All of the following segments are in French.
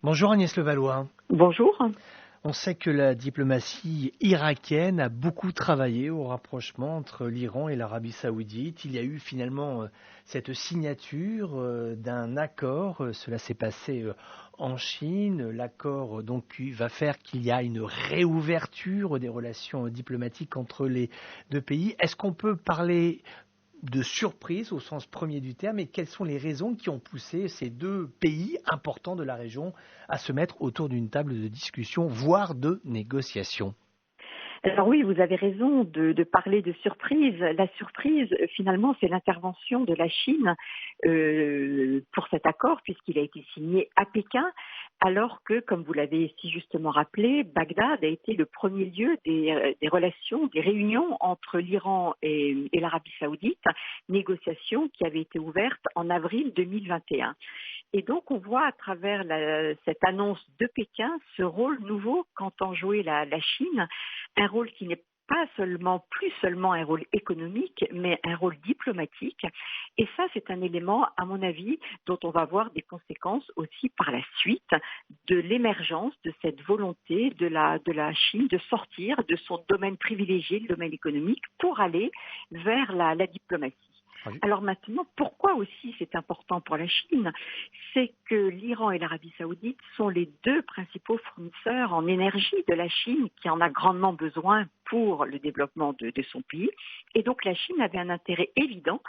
Bonjour Agnès Levallois. Bonjour. On sait que la diplomatie irakienne a beaucoup travaillé au rapprochement entre l'Iran et l'Arabie Saoudite. Il y a eu finalement cette signature d'un accord. Cela s'est passé en Chine. L'accord donc va faire qu'il y a une réouverture des relations diplomatiques entre les deux pays. Est-ce qu'on peut parler de surprise au sens premier du terme, et quelles sont les raisons qui ont poussé ces deux pays importants de la région à se mettre autour d'une table de discussion, voire de négociation? Alors oui, vous avez raison de parler de surprise. La surprise, finalement, c'est l'intervention de la Chine pour cet accord, puisqu'il a été signé à Pékin, alors que, comme vous l'avez si justement rappelé, Bagdad a été le premier lieu des relations, des réunions entre l'Iran et l'Arabie Saoudite, négociations qui avaient été ouvertes en avril 2021. Et donc, on voit à travers cette annonce de Pékin ce rôle nouveau qu'entend jouer la Chine, un rôle qui n'est pas plus seulement un rôle économique, mais un rôle diplomatique. Et ça, c'est un élément, à mon avis, dont on va voir des conséquences aussi par la suite de l'émergence de cette volonté de la Chine de sortir de son domaine privilégié, le domaine économique, pour aller vers la diplomatie. Alors maintenant, pourquoi aussi c'est important pour la Chine? C'est que l'Iran et l'Arabie Saoudite sont les deux principaux fournisseurs en énergie de la Chine, qui en a grandement besoin pour le développement de son pays. Et donc la Chine avait un intérêt évident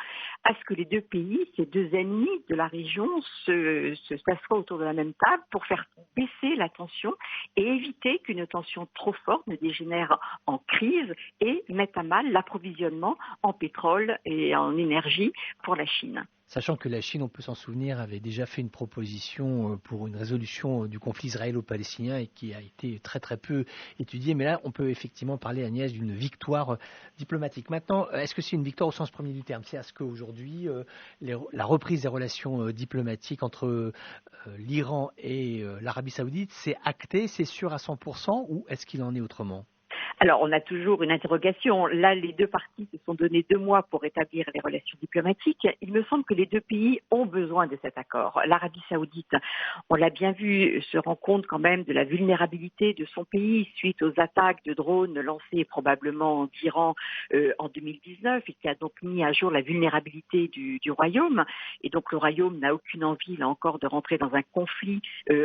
à ce que les deux pays, ces deux ennemis de la région, s'assoient autour de la même table pour faire baisser la tension et éviter qu'une tension trop forte ne dégénère en crise et mette à mal l'approvisionnement en pétrole et en énergie pour la Chine. Sachant que la Chine, on peut s'en souvenir, avait déjà fait une proposition pour une résolution du conflit israélo-palestinien et qui a été très très peu étudiée. Mais là, on peut effectivement parler, Agnès, d'une victoire diplomatique. Maintenant, est-ce que c'est une victoire au sens premier du terme? C'est-à-dire qu'aujourd'hui, la reprise des relations diplomatiques entre l'Iran et l'Arabie Saoudite, c'est acté, c'est sûr à 100%, ou est-ce qu'il en est autrement? Alors, on a toujours une interrogation. Là, les deux parties se sont donné 2 mois pour établir les relations diplomatiques. Il me semble que les deux pays ont besoin de cet accord. L'Arabie Saoudite, on l'a bien vu, se rend compte quand même de la vulnérabilité de son pays suite aux attaques de drones lancées probablement d'Iran en 2019, et qui a donc mis à jour la vulnérabilité du Royaume. Et donc, le Royaume n'a aucune envie, là encore, de rentrer dans un conflit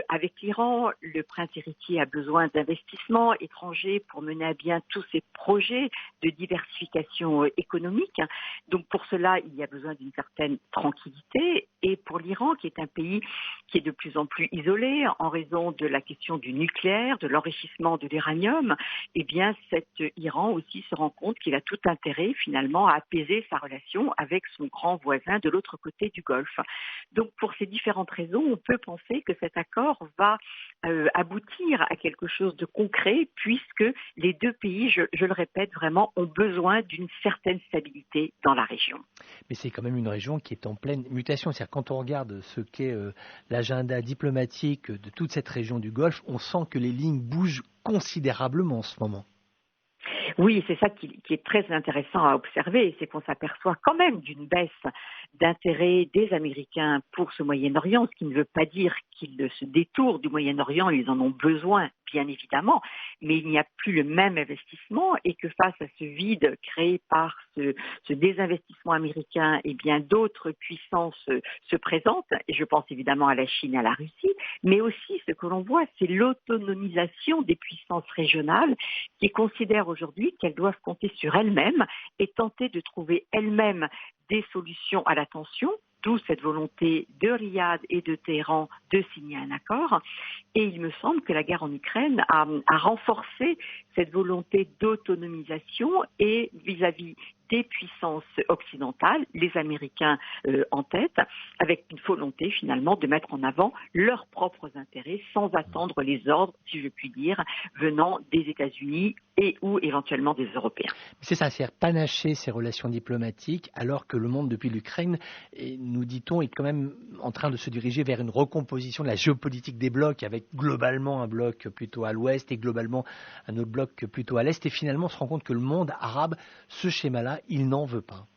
avec l'Iran. Le prince héritier a besoin d'investissements étrangers pour mener à bien tous ces projets de diversification économique. Donc pour cela, il y a besoin d'une certaine tranquillité. Et pour l'Iran, qui est un pays qui est de plus en plus isolé en raison de la question du nucléaire, de l'enrichissement de l'uranium, eh bien cet Iran aussi se rend compte qu'il a tout intérêt finalement à apaiser sa relation avec son grand voisin de l'autre côté du Golfe. Donc pour ces différentes raisons, on peut penser que cet accord va aboutir à quelque chose de concret, puisque les deux pays, je le répète vraiment, ont besoin d'une certaine stabilité dans la région. Mais c'est quand même une région qui est en pleine mutation. C'est-à-dire quand on regarde ce qu'est l'agenda diplomatique de toute cette région du Golfe, on sent que les lignes bougent considérablement en ce moment. Oui, c'est ça qui est très intéressant à observer, c'est qu'on s'aperçoit quand même d'une baisse d'intérêt des Américains pour ce Moyen-Orient, ce qui ne veut pas dire qu'ils se détournent du Moyen-Orient, ils en ont besoin, bien évidemment, mais il n'y a plus le même investissement, et que face à ce vide créé par ce désinvestissement américain, eh bien d'autres puissances se présentent, et je pense évidemment à la Chine et à la Russie, mais aussi ce que l'on voit, c'est l'autonomisation des puissances régionales qui considèrent aujourd'hui qu'elles doivent compter sur elles-mêmes et tenter de trouver elles-mêmes des solutions à la tension, d'où cette volonté de Riyad et de Téhéran de signer un accord. Et il me semble que la guerre en Ukraine a renforcé cette volonté d'autonomisation et vis-à-vis des puissances occidentales, les Américains en tête, avec une volonté finalement de mettre en avant leurs propres intérêts sans attendre les ordres, si je puis dire, venant des États-Unis et ou éventuellement des Européens. C'est ça, c'est panacher ces relations diplomatiques, alors que le monde depuis l'Ukraine, nous dit-on, est quand même en train de se diriger vers une recomposition de la géopolitique des blocs, avec globalement un bloc plutôt à l'ouest et globalement un autre bloc plutôt à l'est. Et finalement, on se rend compte que le monde arabe, ce schéma-là, il n'en veut pas.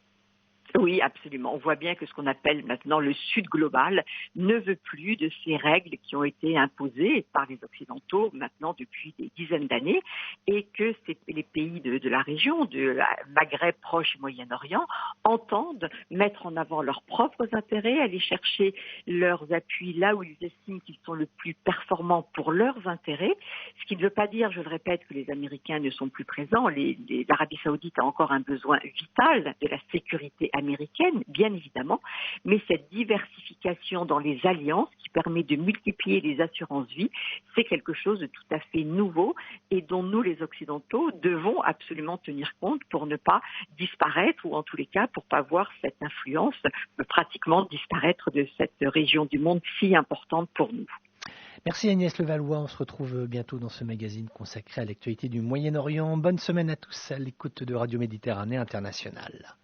Oui, absolument. On voit bien que ce qu'on appelle maintenant le Sud global ne veut plus de ces règles qui ont été imposées par les Occidentaux maintenant depuis des dizaines d'années et que les pays de la région, de la Maghreb proche et Moyen-Orient, entendent mettre en avant leurs propres intérêts, aller chercher leurs appuis là où ils estiment qu'ils sont le plus performants pour leurs intérêts, ce qui ne veut pas dire, je le répète, que les Américains ne sont plus présents. L'Arabie saoudite a encore un besoin vital de la sécurité américaine, bien évidemment, mais cette diversification dans les alliances qui permet de multiplier les assurances-vie, c'est quelque chose de tout à fait nouveau et dont nous, les Occidentaux, devons absolument tenir compte pour ne pas disparaître ou en tous les cas pour ne pas voir cette influence pratiquement disparaître de cette région du monde si importante pour nous. Merci Agnès Levallois, on se retrouve bientôt dans ce magazine consacré à l'actualité du Moyen-Orient. Bonne semaine à tous à l'écoute de Radio Méditerranée Internationale.